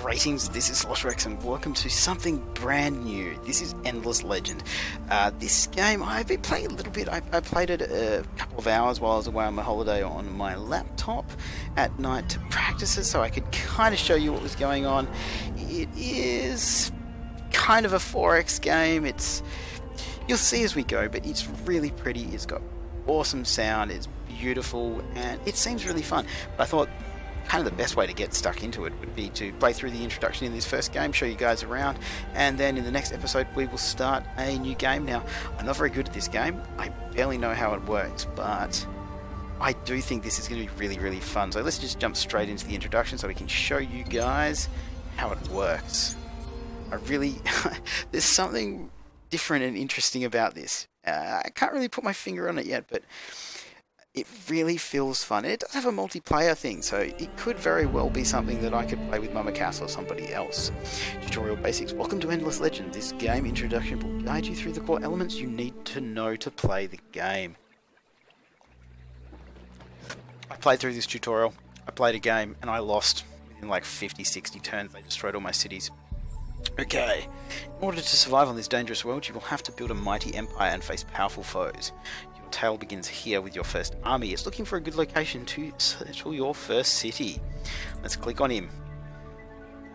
Greetings, this is Sloshworks and welcome to something brand new. This is Endless Legend. This game, I've been playing a little bit. I played it a couple of hours while I was away on my holiday on my laptop at night to practice it so I could kind of show you what was going on. It is kind of a 4X game. You'll see as we go, but it's really pretty. It's got awesome sound, it's beautiful, and it seems really fun. But I thought kind of the best way to get stuck into it would be to play through the introduction in this first game, show you guys around, and then in the next episode we will start a new game. Now, I'm not very good at this game, I barely know how it works, but I do think this is going to be really, really fun. So let's just jump straight into the introduction so we can show you guys how it works. There's something different and interesting about this. I can't really put my finger on it yet, but it really feels fun. It does have a multiplayer thing, so it could very well be something that I could play with Mama Cass or somebody else. Tutorial basics. Welcome to Endless Legend. This game introduction will guide you through the core elements you need to know to play the game. I played through this tutorial, I played a game, and I lost within like 50-60 turns. They destroyed all my cities. Okay, in order to survive on this dangerous world, you will have to build a mighty empire and face powerful foes. Your tale begins here with your first army. It's looking for a good location to settle your first city. Let's click on him.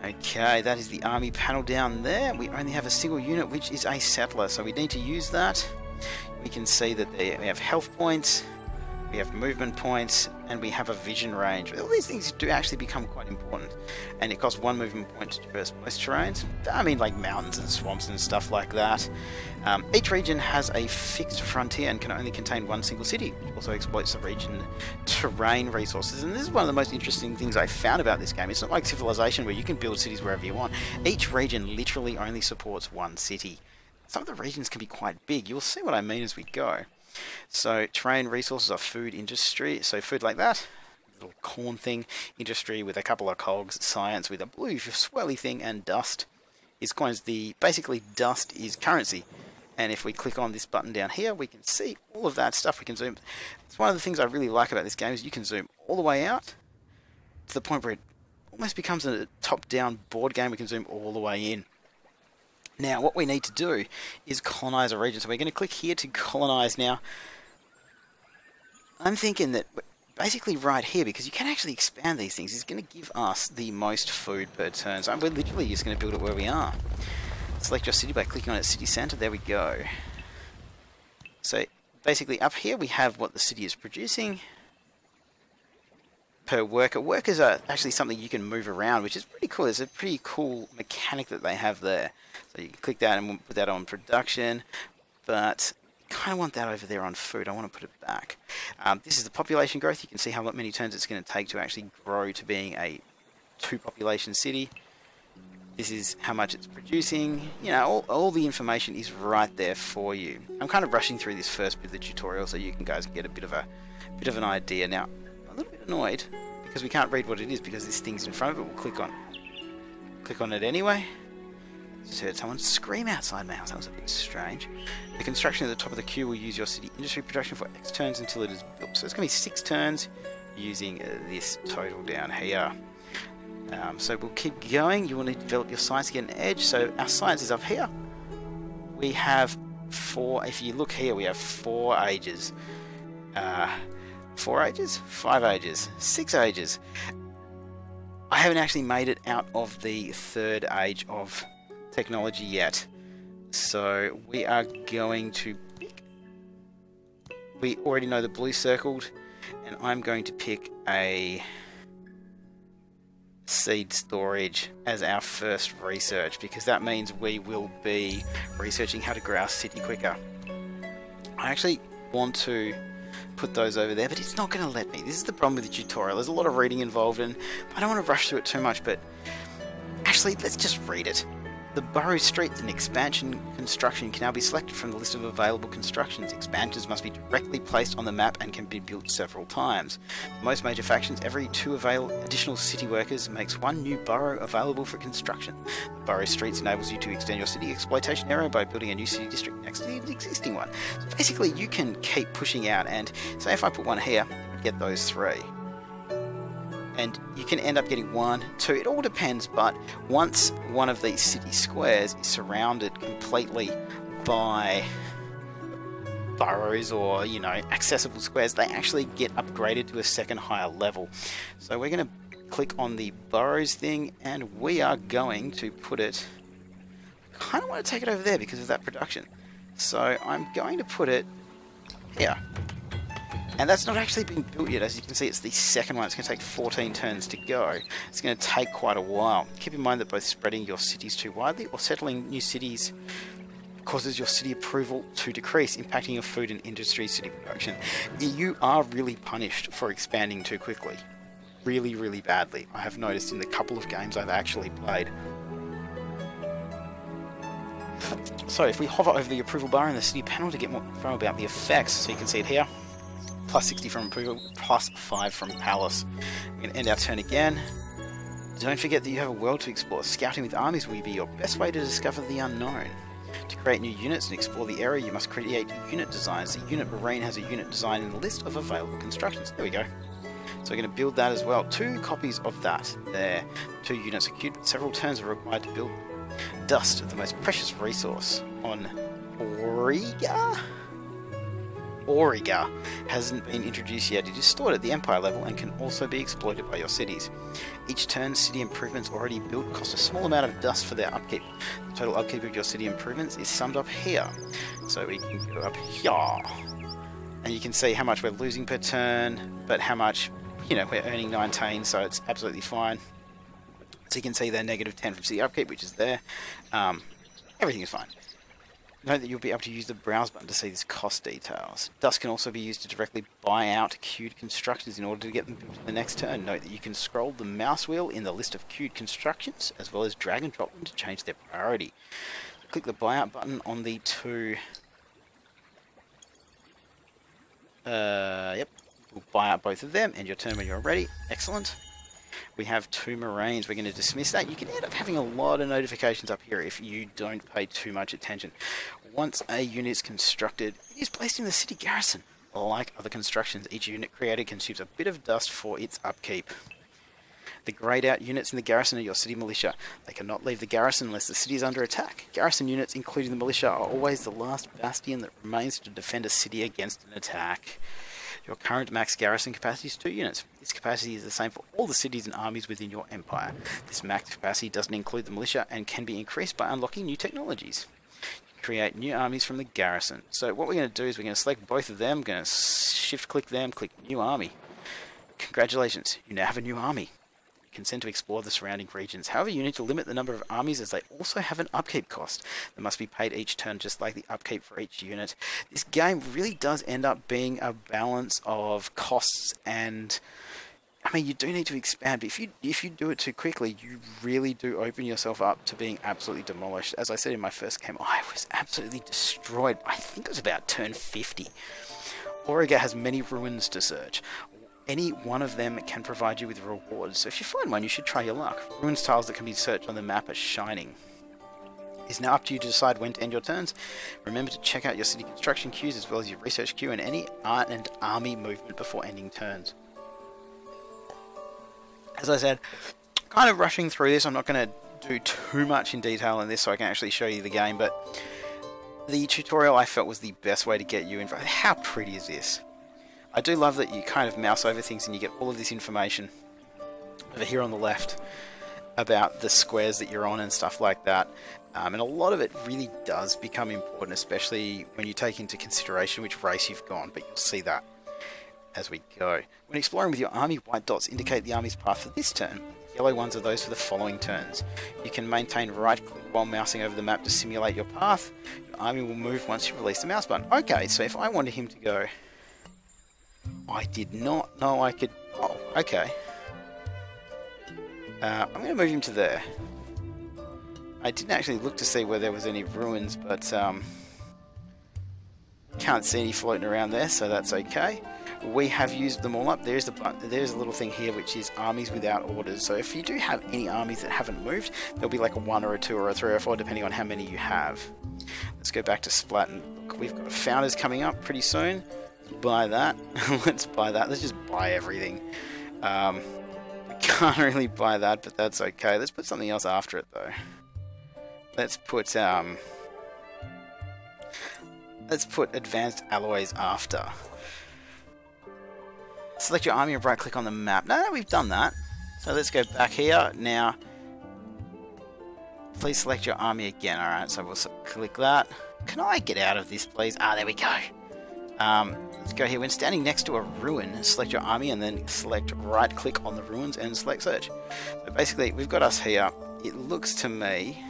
Okay, that is the army panel down there. We only have a single unit, which is a settler, so we need to use that. We can see that we have health points, we have movement points, and we have a vision range. All these things do actually become quite important, and it costs 1 movement point to traverse most terrains. I mean, like mountains and swamps and stuff like that. Each region has a fixed frontier and can only contain one single city, which also exploits the region terrain resources. And this is one of the most interesting things I found about this game. It's not like Civilization where you can build cities wherever you want. Each region literally only supports one city. Some of the regions can be quite big. You'll see what I mean as we go. So terrain resources are food industry, so food like that, little corn thing, industry with a couple of cogs, science with a blue swirly thing, and dust is coins. Basically dust is currency, and if we click on this button down here we can see all of that stuff. We can zoom. It's one of the things I really like about this game is you can zoom all the way out to the point where it almost becomes a top-down board game. We can zoom all the way in. Now, what we need to do is colonize a region. So we're going to click here to colonize. Now, I'm thinking that basically right here, because you can actually expand these things, is going to give us the most food per turn. So we're literally just going to build it where we are. Select your city by clicking on its city center. There we go. So basically up here we have what the city is producing per worker. Workers are actually something you can move around, which is pretty cool. It's a pretty cool mechanic that they have there. So you can click that and we'll put that on production, but I kind of want that over there on food. I want to put it back. This is the population growth. You can see how many turns it's going to take to actually grow to being a 2 population city. This is how much it's producing. You know, all the information is right there for you. I'm kind of rushing through this first bit of the tutorial so you guys can get a bit of an idea. Now, I'm a little bit annoyed because we can't read what it is because this thing's in front of it. We'll click on it anyway. Just heard someone scream outside my house. That was a bit strange. The construction at the top of the queue will use your city industry production for X turns until it is built. So it's going to be 6 turns using this total down here. So we'll keep going. You want to develop your science to get an edge. So our science is up here. We have 4. If you look here, we have 4 ages. 4 ages? 5 ages? 6 ages. I haven't actually made it out of the 3rd age of technology yet, so we are going to pick. We already know the blue circled, and I'm going to pick a seed storage as our first research because that means we will be researching how to grow our city quicker. I actually want to put those over there, but it's not going to let me. This is the problem with the tutorial. There's a lot of reading involved, and I don't want to rush through it too much, but actually let's just read it. The borough streets and expansion construction can now be selected from the list of available constructions. Expansions must be directly placed on the map and can be built several times. For most major factions, every 2 additional city workers makes 1 new borough available for construction. The borough streets enables you to extend your city exploitation area by building a new city district next to the existing one. So basically you can keep pushing out, and say if I put one here, I would get those 3. and you can end up getting 1, 2, it all depends, but once one of these city squares is surrounded completely by burrows or, you know, accessible squares, they actually get upgraded to a second higher level. So we're going to click on the burrows thing, and we are going to put it, I kind of want to take it over there because of that production. So I'm going to put it here. And that's not actually been built yet. As you can see, it's the second one. It's going to take 14 turns to go. It's going to take quite a while. Keep in mind that both spreading your cities too widely or settling new cities causes your city approval to decrease, impacting your food and industry city production. You are really punished for expanding too quickly. Really, really badly. I have noticed in the couple of games I've actually played. So if we hover over the approval bar in the city panel to get more info about the effects, so you can see it here. Plus 60 from approval, plus 5 from palace. We're going to end our turn again. Don't forget that you have a world to explore. Scouting with armies will be your best way to discover the unknown. To create new units and explore the area, you must create unit designs. The unit marine has a unit design in the list of available constructions. There we go. So we're going to build that as well. 2 copies of that there. 2 units are queued, but several turns are required to build. Dust, the most precious resource on Auriga? Auriga hasn't been introduced yet. It is stored at the Empire level and can also be exploited by your cities. Each turn, city improvements already built cost a small amount of dust for their upkeep. The total upkeep of your city improvements is summed up here. So we can go up here. And you can see how much we're losing per turn, but how much, you know, we're earning 19, so it's absolutely fine. So you can see they're negative 10 from city upkeep, which is there. Everything is fine. Note that you'll be able to use the browse button to see these cost details. Dust can also be used to directly buy out queued constructions in order to get them built to the next turn. Note that you can scroll the mouse wheel in the list of queued constructions, as well as drag and drop them to change their priority. Click the buyout button on the 2... Yep. We'll buy out both of them, and your turn when you're ready. Excellent. We have 2 Marines. We're going to dismiss that. You can end up having a lot of notifications up here if you don't pay too much attention. Once a unit is constructed, it is placed in the city garrison. Like other constructions, each unit created consumes a bit of dust for its upkeep. The greyed out units in the garrison are your city militia. They cannot leave the garrison unless the city is under attack. Garrison units, including the militia, are always the last bastion that remains to defend a city against an attack. Your current max garrison capacity is 2 units. This capacity is the same for all the cities and armies within your empire. This max capacity doesn't include the militia and can be increased by unlocking new technologies. You can create new armies from the garrison. So what we're going to do is we're going to select both of them, going to shift click them, click new army. Congratulations, you now have a new army. Consent to explore the surrounding regions. However, you need to limit the number of armies as they also have an upkeep cost that must be paid each turn, just like the upkeep for each unit. This game really does end up being a balance of costs and, I mean, you do need to expand, but if you do it too quickly, you really do open yourself up to being absolutely demolished. As I said in my first game, I was absolutely destroyed. I think it was about turn 50. Auriga has many ruins to search. Any one of them can provide you with rewards, so if you find one, you should try your luck. Ruins tiles that can be searched on the map are shining. It's now up to you to decide when to end your turns. Remember to check out your city construction queues as well as your research queue and any art and army movement before ending turns. As I said, kind of rushing through this. I'm not going to do too much in detail in this so I can actually show you the game, but the tutorial I felt was the best way to get you in. How pretty is this? I do love that you kind of mouse over things and you get all of this information over here on the left about the squares that you're on and stuff like that. And a lot of it really does become important, especially when you take into consideration which race you've gone, but you'll see that as we go. When exploring with your army, white dots indicate the army's path for this turn. Yellow ones are those for the following turns. You can maintain right click while mousing over the map to simulate your path. Your army will move once you release the mouse button. Okay, so if I wanted him to go... I did not know I could... Oh, okay. I'm going to move him to there. I didn't actually look to see where there was any ruins, but can't see any floating around there, so that's okay. We have used them all up. There's a little thing here which is armies without orders. So if you do have any armies that haven't moved, there'll be like a 1 or a 2 or a 3 or a 4 depending on how many you have. Let's go back to Splat and look, we've got founders coming up pretty soon. Buy that. Let's buy that. Let's just buy everything. We Can't really buy that, but that's okay. Let's put something else after it though. Let's put advanced alloys after. Select your army and right click on the map. No, we've done that. So let's go back here now. Please select your army again. Alright, so we'll click that. Can I get out of this, please? Ah, there we go. Let's go here. When standing next to a ruin, select your army and then select right click on the ruins and select search. So basically, we've got us here. It looks to me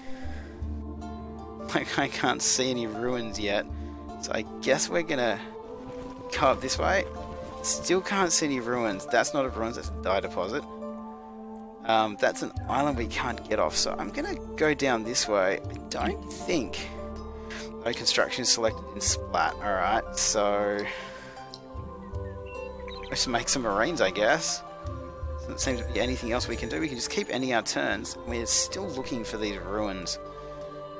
like I can't see any ruins yet. So I guess we're gonna go up this way. Still can't see any ruins. That's not a ruins, that's a dye deposit. That's an island we can't get off, so I'm gonna go down this way. I don't think no construction is selected in Splat. Alright, so let's make some marines, I guess. Doesn't seem to be anything else we can do. We can just keep ending our turns. We're still looking for these ruins.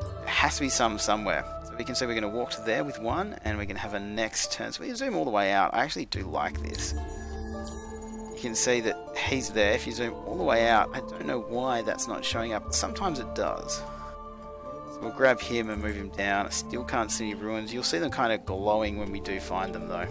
There has to be some somewhere. So we can say we're going to walk to there with one, and we're going to have a next turn. So we can zoom all the way out. I actually do like this. You can see that he's there. If you zoom all the way out, I don't know why that's not showing up. Sometimes it does. So we'll grab him and move him down. I still can't see any ruins. You'll see them kind of glowing when we do find them though.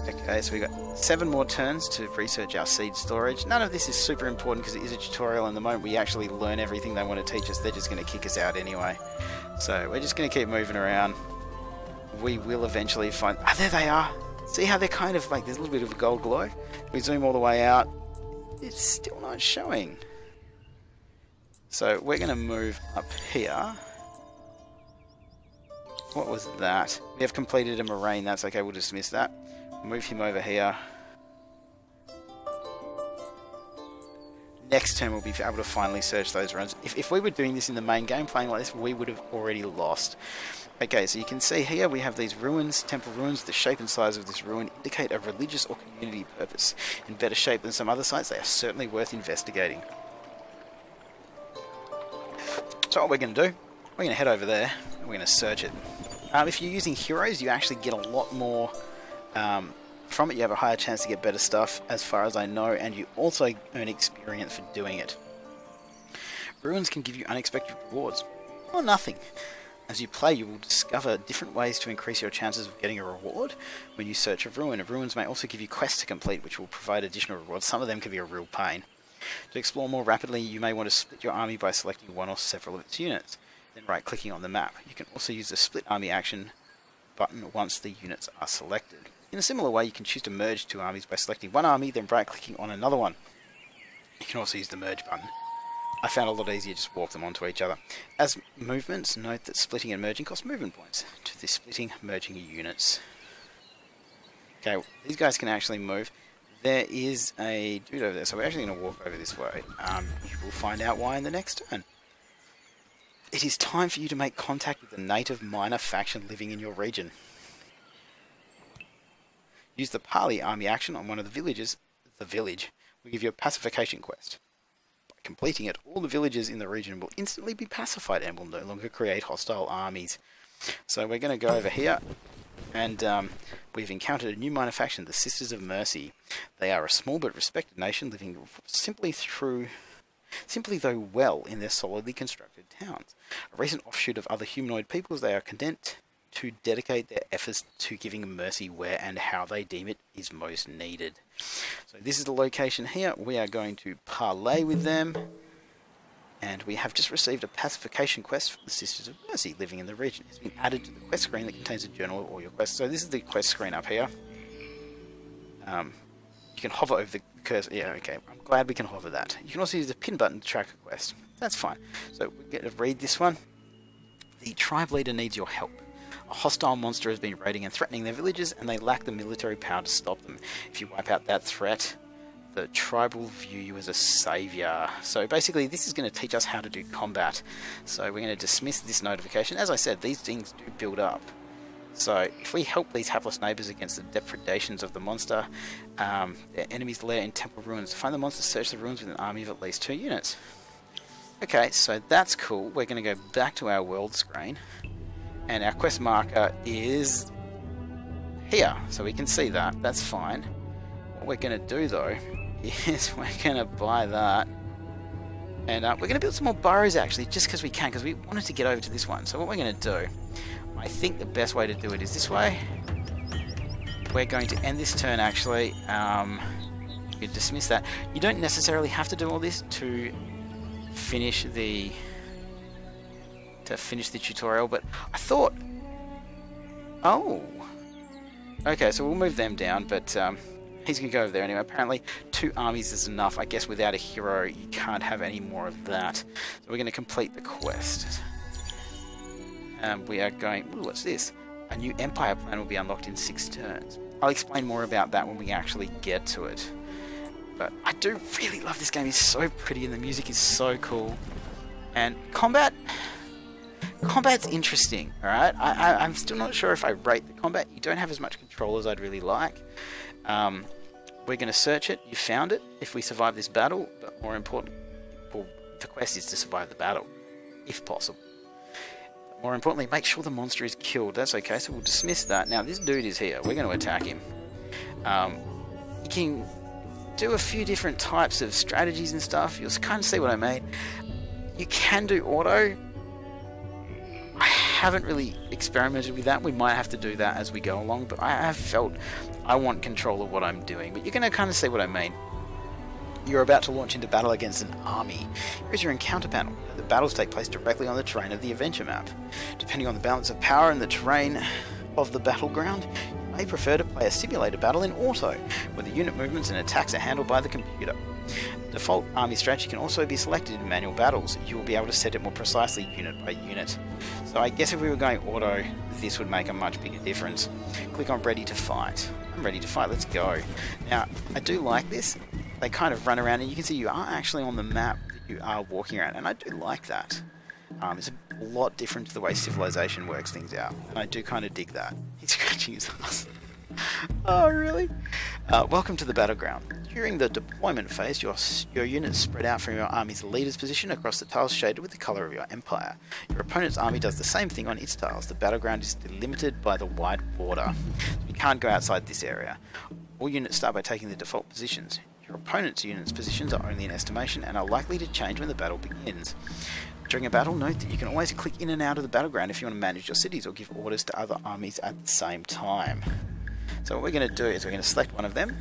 Okay, so we've got 7 more turns to research our seed storage. None of this is super important because it is a tutorial, and the moment we actually learn everything they want to teach us, they're just going to kick us out anyway. So we're just going to keep moving around. We will eventually find... Ah, there they are! See how they're kind of like, there's a little bit of a gold glow? We zoom all the way out, it's still not showing. So we're going to move up here. What was that? We have completed a moraine, that's okay, we'll dismiss that. Move him over here. Next turn we'll be able to finally search those ruins. If we were doing this in the main game, playing like this, we would have already lost. Okay, so you can see here we have these ruins, temple ruins. The shape and size of this ruin indicate a religious or community purpose. In better shape than some other sites, they are certainly worth investigating. So what we're going to do, we're going to head over there and we're going to search it. If you're using heroes, you actually get a lot more from it. You have a higher chance to get better stuff, as far as I know, and you also earn experience for doing it. Ruins can give you unexpected rewards, or nothing. As you play, you will discover different ways to increase your chances of getting a reward when you search a ruin. Ruins may also give you quests to complete, which will provide additional rewards. Some of them can be a real pain. To explore more rapidly, you may want to split your army by selecting one or several of its units, then right-clicking on the map. You can also use the split army action button once the units are selected. In a similar way, you can choose to merge 2 armies by selecting one army, then right-clicking on another one. You can also use the merge button. I found it a lot easier to just walk them onto each other. As movements, note that splitting and merging cost movement points to the splitting, merging units. Okay, these guys can actually move. There is a dude over there, so we're actually going to walk over this way. You will find out why in the next turn. It is time for you to make contact with the native miner faction living in your region. Use the parley army action on one of the villages. The village will give you a pacification quest. By completing it, all the villagers in the region will instantly be pacified and will no longer create hostile armies. So we're going to go over here, and we've encountered a new minor faction, the Sisters of Mercy. They are a small but respected nation living simply though well in their solidly constructed towns. A recent offshoot of other humanoid peoples, they are content to dedicate their efforts to giving mercy where and how they deem it is most needed. So this is the location here. We are going to parley with them, and we have just received a pacification quest from the Sisters of Mercy living in the region. It's been added to the quest screen that contains a journal of all your quests. So this is the quest screen up here. You can hover over the cursor. Yeah, okay. I'm glad we can hover that. You can also use the pin button to track a quest. That's fine. So we're going to read this one. The tribe leader needs your help. A hostile monster has been raiding and threatening their villages, and they lack the military power to stop them. If you wipe out that threat, the tribe will view you as a saviour. So basically, this is going to teach us how to do combat. So we're going to dismiss this notification. As I said, these things do build up. So if we help these hapless neighbours against the depredations of the monster, their enemies lair in temple ruins. Find the monster, search the ruins with an army of at least 2 units. Okay, so that's cool. We're going to go back to our world screen. And our quest marker is here, so we can see that. That's fine. What we're going to do, though, is we're going to buy that. And we're going to build some more burrows, actually, just because we can, because we wanted to get over to this one. So what we're going to do, I think the best way to do it is this way. We're going to end this turn, actually. You dismiss that. You don't necessarily have to do all this to finish the tutorial, but I thought... Oh! Okay, so we'll move them down, but he's going to go over there anyway. Apparently 2 armies is enough. I guess without a hero you can't have any more of that. So we're going to complete the quest. We are going... Ooh, what's this? A new empire plan will be unlocked in 6 turns. I'll explain more about that when we actually get to it. But I do really love this game. It's so pretty and the music is so cool. And combat's interesting, alright? I'm still not sure if I rate the combat. You don't have as much control as I'd really like. We're going to search it. You found it if we survive this battle. But more important, well, the quest is to survive the battle, if possible. More importantly, make sure the monster is killed. That's okay, so we'll dismiss that. Now, this dude is here. We're going to attack him. You can do a few different types of strategies and stuff. You'll kind of see what I mean. You can do auto. I haven't really experimented with that. We might have to do that as we go along, but I have felt I want control of what I'm doing. But you're going to kind of see what I mean. You're about to launch into battle against an army. Here's your encounter panel. The battles take place directly on the terrain of the adventure map. Depending on the balance of power and the terrain of the battleground, you may prefer to play a simulated battle in auto, where the unit movements and attacks are handled by the computer. The default army strategy can also be selected in manual battles. You will be able to set it more precisely unit by unit. So I guess if we were going auto, this would make a much bigger difference. Click on ready to fight. I'm ready to fight, let's go. Now, I do like this. They kind of run around and you can see you are actually on the map that you are walking around, and I do like that. It's a lot different to the way Civilization works things out, and I do kind of dig that. He's scratching his ass. Oh, really? Welcome to the battleground. During the deployment phase, your units spread out from your army's leader's position across the tiles shaded with the colour of your empire. Your opponent's army does the same thing on its tiles. The battleground is delimited by the wide border. You can't go outside this area. All units start by taking the default positions. Your opponent's units' positions are only an estimation and are likely to change when the battle begins. During a battle, note that you can always click in and out of the battleground if you want to manage your cities or give orders to other armies at the same time. So what we're going to do is we're going to select one of them.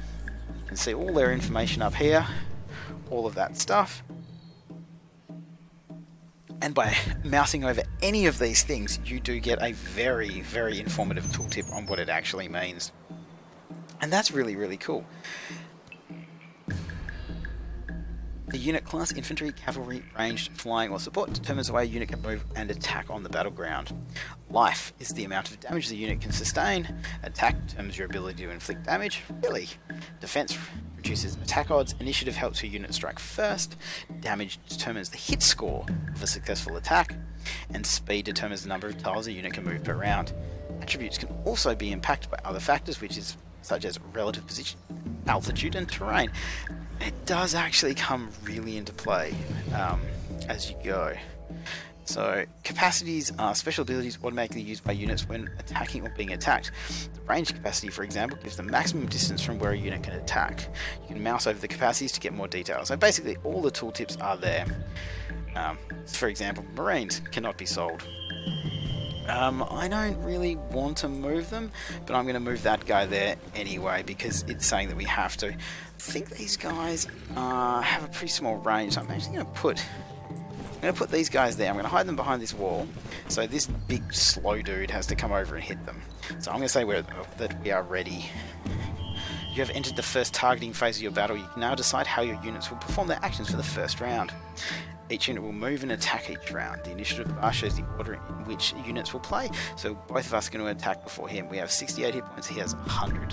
You can see all their information up here, all of that stuff. And by mousing over any of these things, you do get a very, very informative tooltip on what it actually means. And that's really, really cool. The unit class, infantry, cavalry, ranged, flying or support, determines the way a unit can move and attack on the battleground. Life is the amount of damage the unit can sustain. Attack determines your ability to inflict damage. Really? Defense reduces attack odds. Initiative helps your unit strike first. Damage determines the hit score of a successful attack. And speed determines the number of tiles a unit can move per round. Attributes can also be impacted by other factors, such as relative position, altitude and terrain. It does actually come really into play as you go. So capacities are special abilities automatically used by units when attacking or being attacked. The range capacity, for example, gives the maximum distance from where a unit can attack. You can mouse over the capacities to get more details. So basically all the tooltips are there. For example, Marines cannot be sold. I don't really want to move them, but I'm going to move that guy there anyway because it's saying that we have to. I think these guys have a pretty small range, so I'm actually going to put these guys there. I'm going to hide them behind this wall, so this big slow dude has to come over and hit them. So I'm going to say that we are ready. You have entered the first targeting phase of your battle. You can now decide how your units will perform their actions for the first round. Each unit will move and attack each round. The initiative bar shows the order in which units will play, so both of us are going to attack before him. We have 68 hit points, he has 100.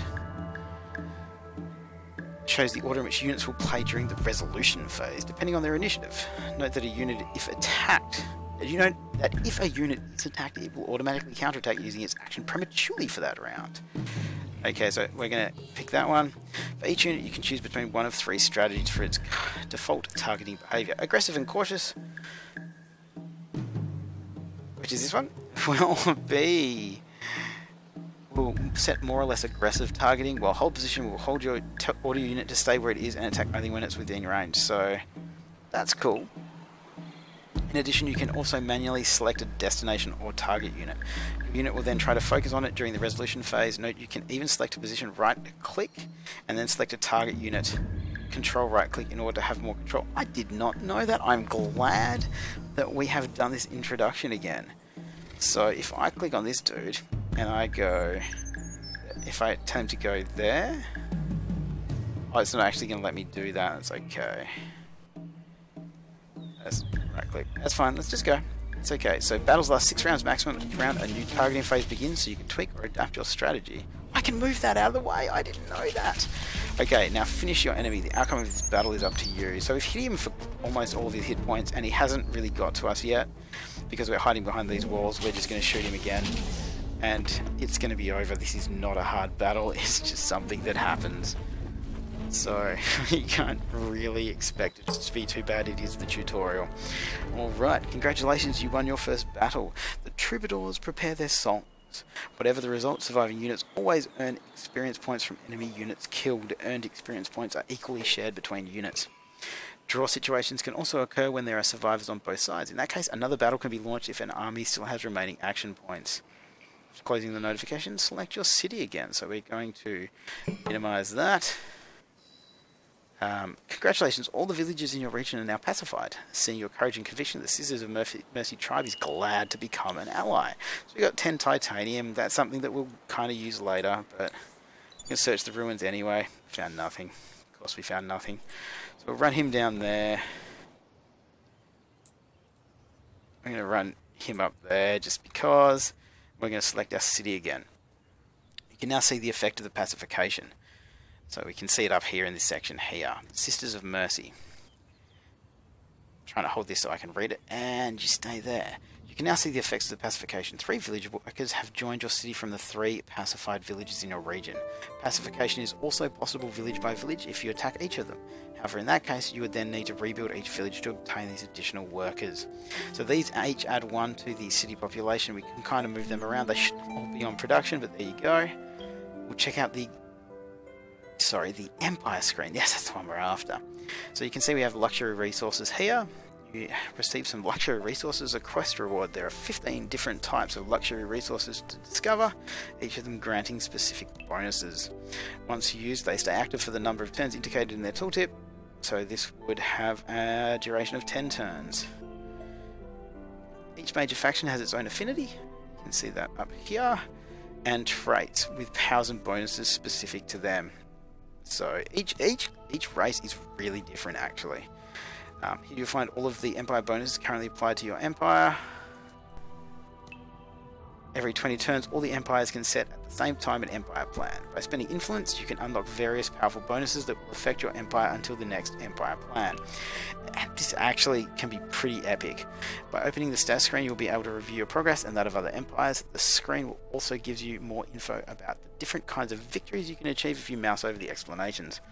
It shows the order in which units will play during the resolution phase, depending on their initiative. Note that if a unit is attacked, it will automatically counterattack using its action prematurely for that round. Okay, so we're going to pick that one. For each unit, you can choose between one of 3 strategies for its default targeting behavior. Aggressive and cautious, which is this one, will will set more or less aggressive targeting, while hold position will hold your order unit to stay where it is and attack only when it's within range. So that's cool. In addition, you can also manually select a destination or target unit. Your unit will then try to focus on it during the resolution phase. Note you can even select a position, right click, and then select a target unit. Control right click in order to have more control. I did not know that. I'm glad that we have done this introduction again. So if I click on this dude and I go, if I tell him to go there, oh, it's not actually going to let me do that. It's okay. That's right click. That's fine. Let's just go. It's okay. So battles last 6 rounds maximum. Each round a new targeting phase begins, so you can tweak or adapt your strategy. I can move that out of the way. I didn't know that. Okay, now finish your enemy. The outcome of this battle is up to you. So we've hit him for almost all of his hit points, and he hasn't really got to us yet because we're hiding behind these walls. We're just going to shoot him again, and it's going to be over. This is not a hard battle. It's just something that happens. So you can't really expect it to be too bad. It is the tutorial. Alright, congratulations, you won your first battle. The troubadours prepare their songs. Whatever the result, surviving units always earn experience points from enemy units killed. Earned experience points are equally shared between units. Draw situations can also occur when there are survivors on both sides. In that case, another battle can be launched if an army still has remaining action points. Closing the notification, select your city again. So we're going to minimize that. Congratulations, all the villagers in your region are now pacified. Seeing your courage and conviction, the Sisters of Mercy tribe is glad to become an ally. So we got 10 titanium. That's something that we'll kind of use later, but we can search the ruins anyway. Found nothing. Of course we found nothing. So we'll run him down there. I'm going to run him up there just because. We're going to select our city again. You can now see the effect of the pacification. So we can see it up here in this section here. Sisters of Mercy. I'm trying to hold this so I can read it, and you stay there. You can now see the effects of the pacification. 3 village workers have joined your city from the 3 pacified villages in your region. Pacification is also possible village by village if you attack each of them. However, in that case, you would then need to rebuild each village to obtain these additional workers. So these each add 1 to the city population. We can kind of move them around. They should all be on production, but there you go. We'll check out the Empire screen. Yes, that's the one we're after. So you can see we have luxury resources here. You receive some luxury resources, a quest reward. There are 15 different types of luxury resources to discover, each of them granting specific bonuses. Once used, they stay active for the number of turns indicated in their tooltip, so this would have a duration of 10 turns. Each major faction has its own affinity. You can see that up here. And traits with powers and bonuses specific to them. So each race is really different, actually. Here you'll find all of the Empire bonuses currently applied to your Empire. Every 20 turns, all the Empires can set at the same time an Empire plan. By spending influence, you can unlock various powerful bonuses that will affect your Empire until the next Empire plan. And this actually can be pretty epic. By opening the stats screen, you'll be able to review your progress and that of other Empires. The screen will also give you more info about the different kinds of victories you can achieve if you mouse over the explanations.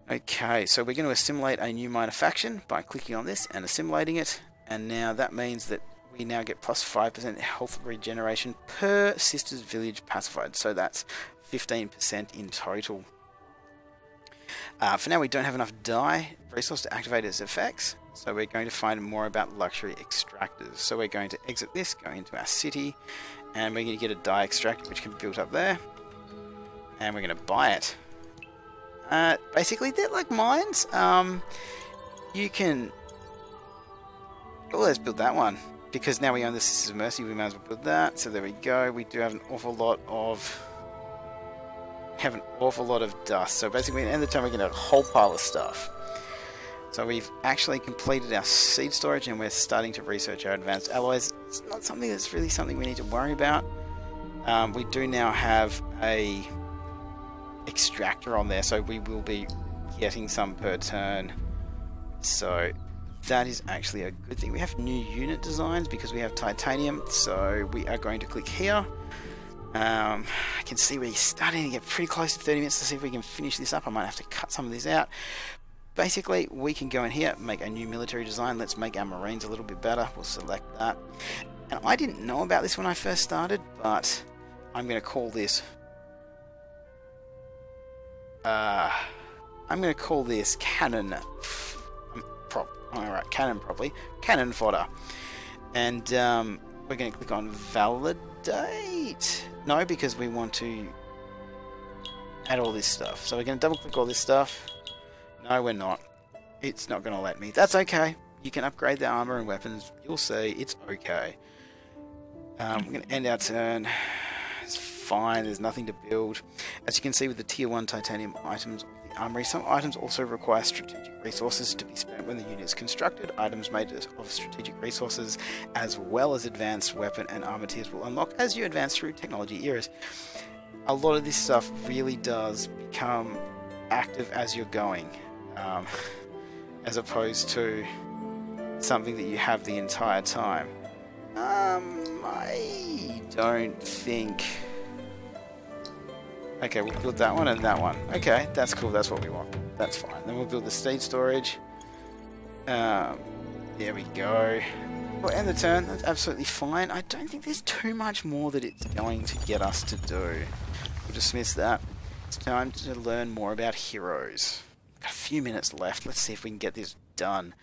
Okay, so we're going to assimilate a new minor faction by clicking on this and assimilating it. And now that means that we now get plus 5% health regeneration per Sisters Village pacified. So that's 15% in total. For now, we don't have enough dye resource to activate its effects, so we're going to find more about luxury extractors. So we're going to exit this, go into our city, and we're going to get a dye extractor which can be built up there, and we're going to buy it. Basically, they're like mines. You can... Oh, let's build that one. Because now we own the Sisters of Mercy, we might as well build that. So there we go. We do have an awful lot of... dust. So basically, at the end of the time, we're going to have a whole pile of stuff. So we've actually completed our seed storage, and we're starting to research our advanced alloys. It's not something that's really something we need to worry about. We do now have a extractor on there, so we will be getting some per turn. So that is actually a good thing. We have new unit designs because we have titanium, so we are going to click here. I can see we're starting to get pretty close to 30 minutes to see if we can finish this up. I might have to cut some of this out. Basically, we can go in here, make a new military design. Let's make our Marines a little bit better. We'll select that. And I didn't know about this when I first started, but I'm going to call this... I'm going to call this cannon... Alright, cannon properly. Cannon fodder. And we're going to click on validate. No, because we want to add all this stuff. So we're going to double click all this stuff. No, we're not. It's not going to let me. That's okay. You can upgrade the armor and weapons. You'll see. It's okay. We're going to end our turn. It's fine. There's nothing to build. As you can see with the tier 1 titanium items of the armory, some items also require strategic resources to be spent when the unit is constructed. Items made of strategic resources as well as advanced weapon and armor tiers will unlock as you advance through technology eras. A lot of this stuff really does become active as you're going, as opposed to something that you have the entire time. I don't think... Okay, we'll build that one and that one. Okay, that's cool, that's what we want. That's fine. Then we'll build the stage storage. There we go. We'll end the turn, that's absolutely fine. I don't think there's too much more that it's going to get us to do. We'll dismiss that. It's time to learn more about heroes. Got a few minutes left, let's see if we can get this done.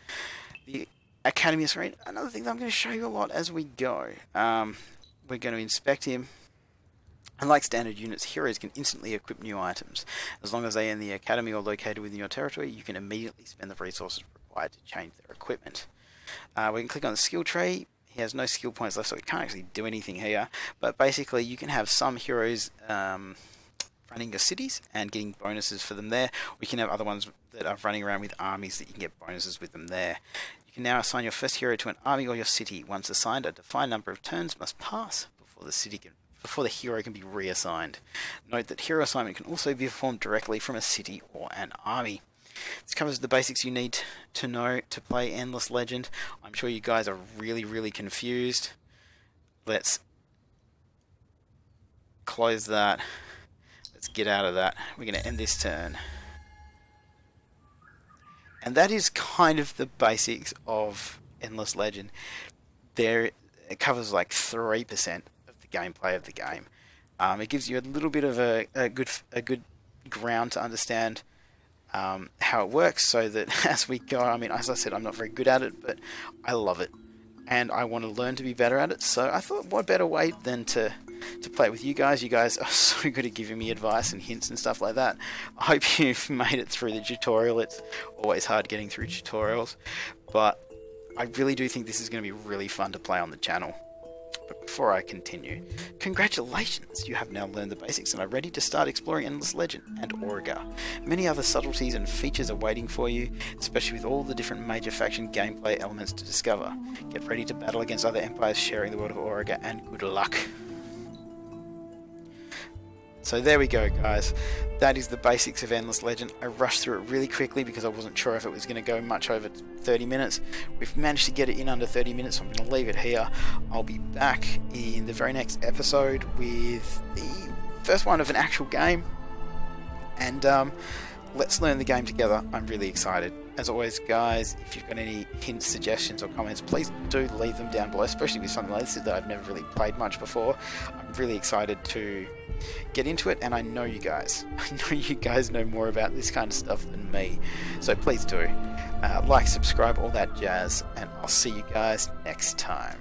The Academy of Serene, another thing that I'm going to show you a lot as we go. We're going to inspect him. Unlike standard units, heroes can instantly equip new items. As long as they are in the Academy or located within your territory, you can immediately spend the resources required to change their equipment. We can click on the skill tree. He has no skill points left, so we can't actually do anything here. But basically, you can have some heroes running your cities and getting bonuses for them there. We can have other ones that are running around with armies that you can get bonuses with them there. You can now assign your first hero to an army or your city. Once assigned, a defined number of turns must pass before the hero can be reassigned. Note that hero assignment can also be performed directly from a city or an army. This covers the basics you need to know to play Endless Legend. I'm sure you guys are really confused. Let's close that. Let's get out of that. We're going to end this turn. And that is kind of the basics of Endless Legend. It covers like 3% of the gameplay of the game. It gives you a little bit of a good ground to understand how it works, so that as we go, I mean, as I said, I'm not very good at it, but I love it, and I want to learn to be better at it. So I thought, what better way than to play it with you guys. You guys are so good at giving me advice and hints and stuff like that. I hope you've made it through the tutorial. It's always hard getting through tutorials, but I really do think this is going to be really fun to play on the channel. But before I continue, congratulations! You have now learned the basics and are ready to start exploring Endless Legend and Auriga. Many other subtleties and features are waiting for you, especially with all the different major faction gameplay elements to discover. Get ready to battle against other empires sharing the world of Auriga, and good luck! So there we go, guys. That is the basics of Endless Legend. I rushed through it really quickly because I wasn't sure if it was going to go much over 30 minutes. We've managed to get it in under 30 minutes, so I'm going to leave it here. I'll be back in the very next episode with the first one of an actual game. And let's learn the game together. I'm really excited. As always, guys, if you've got any hints, suggestions or comments, please do leave them down below, especially with something like this that I've never really played much before. I'm really excited to get into it, and I know you guys know more about this kind of stuff than me, so please do like, subscribe, all that jazz, and I'll see you guys next time.